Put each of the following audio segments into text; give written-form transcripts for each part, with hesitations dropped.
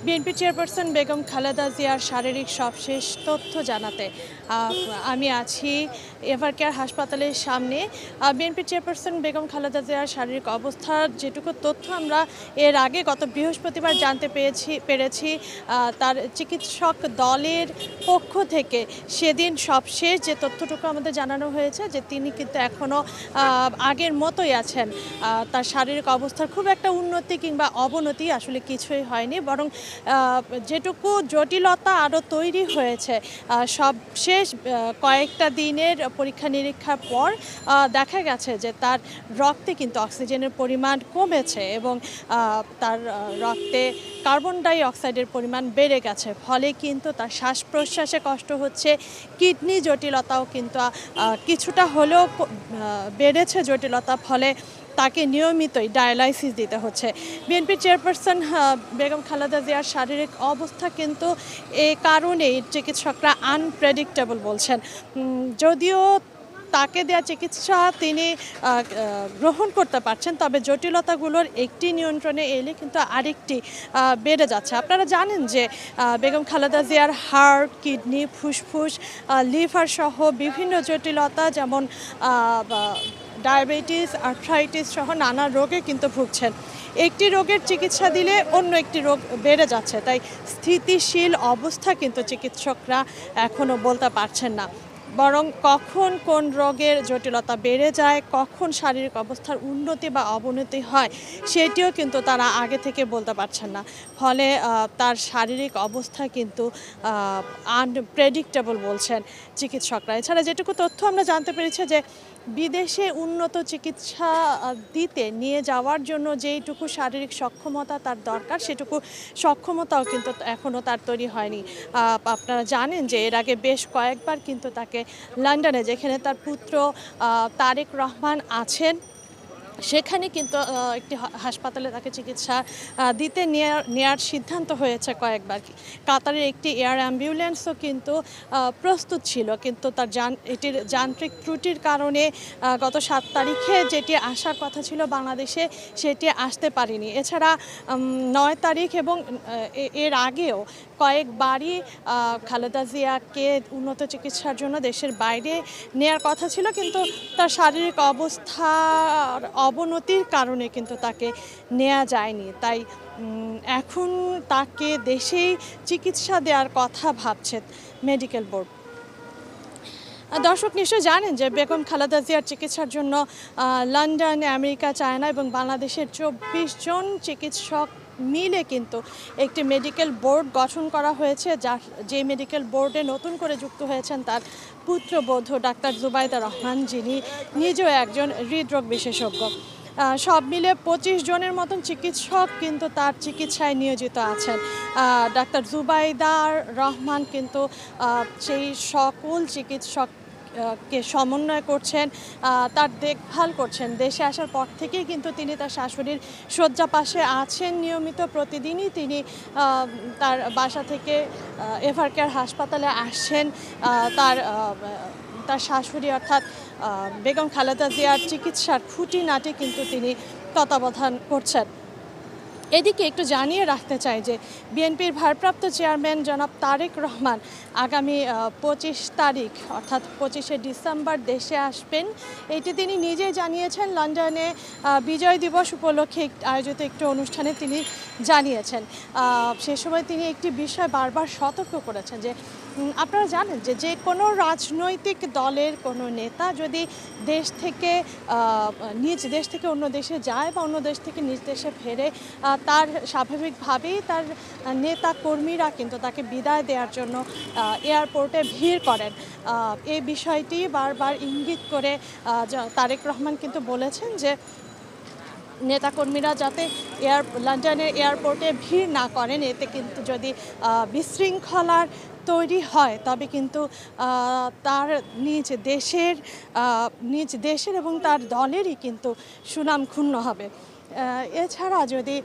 BNP chairperson Begum Khaleda জিয়ার শারীরিক সবশেষ তথ্য জানাতে আমি আছি এভারকেয়ার হাসপাতালের সামনে। বিএনপি চেয়ারপারসন বেগম খালেদা জিয়ার শারীরিক অবস্থার যেটুকু তথ্য আমরা এর আগে গত বৃহস্পতিবার জানতে পেরেছি তার চিকিৎসক দলের পক্ষ থেকে সেদিন সবশেষ যে তথ্যটুকু আমাদের জানানো হয়েছে যে তিনি কিন্তু এখনও আগের মতোই আছেন। তার শারীরিক অবস্থার খুব একটা উন্নতি কিংবা অবনতি আসলে কিছুই হয়নি, বরং যেটুকু জটিলতা আরও তৈরি হয়েছে সবশেষ কয়েকটা দিনের পরীক্ষা নিরীক্ষার পর দেখা গেছে যে তার রক্তে কিন্তু অক্সিজেনের পরিমাণ কমেছে এবং তার রক্তে কার্বন ডাই অক্সাইডের পরিমাণ বেড়ে গেছে, ফলে কিন্তু তার শ্বাস প্রশ্বাসে কষ্ট হচ্ছে। কিডনি জটিলতাও কিন্তু কিছুটা হলেও বেড়েছে জটিলতা, ফলে তাকে নিয়মিতই ডায়ালাইসিস দিতে হচ্ছে। বিএনপির চেয়ারপারসন বেগম খালেদা জিয়ার শারীরিক অবস্থা কিন্তু এই কারণেই চিকিৎসকরা আনপ্রেডিক্টেবল বলছেন। যদিও তাকে দেওয়া চিকিৎসা তিনি গ্রহণ করতে পারছেন, তবে জটিলতাগুলোর একটি নিয়ন্ত্রণে এলে কিন্তু আরেকটি বেড়ে যাচ্ছে। আপনারা জানেন যে বেগম খালেদা জিয়ার হার্ট, কিডনি, ফুসফুস, লিভার সহ বিভিন্ন জটিলতা, যেমন ডায়াবেটিস, আর্থ্রাইটিস সহ নানা রোগে কিন্তু ভুগছেন। একটি রোগের চিকিৎসা দিলে অন্য একটি রোগ বেড়ে যাচ্ছে, তাই স্থিতিশীল অবস্থা কিন্তু চিকিৎসকরা এখনও বলতে পারছেন না, বরং কখন কোন রোগের জটিলতা বেড়ে যায়, কখন শারীরিক অবস্থার উন্নতি বা অবনতি হয় সেটিও কিন্তু তারা আগে থেকে বলতে পারছেন না। ফলে তার শারীরিক অবস্থা কিন্তু আনপ্রেডিক্টেবল বলছেন চিকিৎসকরা। এছাড়া যেটুকু তথ্য আমরা জানতে পেরেছি যে বিদেশে উন্নত চিকিৎসা দিতে নিয়ে যাওয়ার জন্য যেইটুকু শারীরিক সক্ষমতা তার দরকার, সেটুকু সক্ষমতাও কিন্তু এখনও তার তৈরি হয়নি। আপনারা জানেন যে এর আগে বেশ কয়েকবার কিন্তু তাকে লন্ডনে, যেখানে তার পুত্র তারেক রহমান আছেন, সেখানে কিন্তু একটি হাসপাতালে তাকে চিকিৎসা দিতে নেওয়ার সিদ্ধান্ত হয়েছে কয়েকবার। কাতারের একটি এয়ার অ্যাম্বুলেন্সও কিন্তু প্রস্তুত ছিল, কিন্তু তার এটির যান্ত্রিক ত্রুটির কারণে গত 7 তারিখে যেটি আসার কথা ছিল বাংলাদেশে, সেটি আসতে পারেনি। এছাড়া 9 তারিখ এবং এর আগেও কয়েকবারই খালেদা জিয়াকে উন্নত চিকিৎসার জন্য দেশের বাইরে নেয়ার কথা ছিল, কিন্তু তার শারীরিক অবস্থার অবনতির কারণে কিন্তু তাকে নেওয়া যায়নি। তাই এখন তাকে দেশেই চিকিৎসা দেওয়ার কথা ভাবছে মেডিকেল বোর্ড। দর্শক নিশ্চয়ই জানেন যে বেগম খালেদা জিয়ার চিকিৎসার জন্য লন্ডন, আমেরিকা, চায়না এবং বাংলাদেশের 24 জন চিকিৎসক মিলে কিন্তু একটি মেডিকেল বোর্ড গঠন করা হয়েছে, যে মেডিকেল বোর্ডে নতুন করে যুক্ত হয়েছেন তার পুত্রবধূ ডাক্তার জুবাইদা রহমান, যিনি নিজেও একজন হৃদরোগ বিশেষজ্ঞ। সব মিলে 25 জনের মতন চিকিৎসক কিন্তু তার চিকিৎসায় নিয়োজিত আছেন। ডাক্তার জুবাইদার রহমান কিন্তু সেই সকল চিকিৎসককে সমন্বয় করছেন, তার দেখভাল করছেন। দেশে আসার পর থেকেই কিন্তু তিনি তার শাশুড়ির শয্যা পাশে আছেন নিয়মিত। প্রতিদিনই তিনি তার বাসা থেকে এভারকেয়ার হাসপাতালে আসছেন। তার শাশুড়ি অর্থাৎ বেগম খালেদা জিয়ার চিকিৎসার খুঁটিনাটি কিন্তু তিনি তত্ত্বাবধান করছেন। এদিকে একটু জানিয়ে রাখতে চাই যে বিএনপির ভারপ্রাপ্ত চেয়ারম্যান জনাব তারেক রহমান আগামী 25 তারিখ অর্থাৎ 25শে ডিসেম্বর দেশে আসবেন। এটি তিনি নিজেই জানিয়েছেন লন্ডনে বিজয় দিবস উপলক্ষে আয়োজিত একটি অনুষ্ঠানে তিনি জানিয়েছেন। সে সময় তিনি একটি বিষয় বারবার সতর্ক করেছেন যে আপনারা জানেন যে যে কোনো রাজনৈতিক দলের কোনো নেতা যদি নিজ দেশ থেকে অন্য দেশে যায় বা অন্য দেশ থেকে নিজ দেশে ফেরে, তার স্বাভাবিকভাবেই তার নেতা কর্মীরা কিন্তু তাকে বিদায় দেওয়ার জন্য এয়ারপোর্টে ভিড় করেন। এই বিষয়টি বারবার ইঙ্গিত করে তারেক রহমান কিন্তু বলেছেন যে নেতাকর্মীরা যাতে লন্ডনের এয়ারপোর্টে ভিড় না করেন, এতে কিন্তু যদি বিশৃঙ্খলার তৈরি হয় তবে কিন্তু তার নিজ দেশের এবং তার দলেরই কিন্তু সুনাম ক্ষুণ্ণ হবে। এছাড়া যদি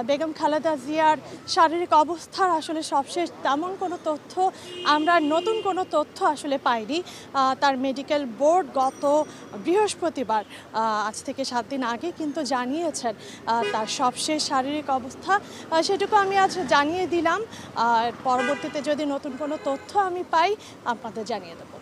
বেগম খালেদা জিয়ার শারীরিক অবস্থার আসলে সবশেষ তেমন কোনো তথ্য আমরা নতুন কোনো তথ্য আসলে পাইনি। তার মেডিকেল বোর্ড গত বৃহস্পতিবার আজ থেকে 7 দিন আগে কিন্তু জানিয়েছেন তার সবশেষ শারীরিক অবস্থা। সেটুকু আমি আজ জানিয়ে দিলাম। আর পরবর্তীতে যদি নতুন কোনো তথ্য আমি পাই আপনাদের জানিয়ে দেবো।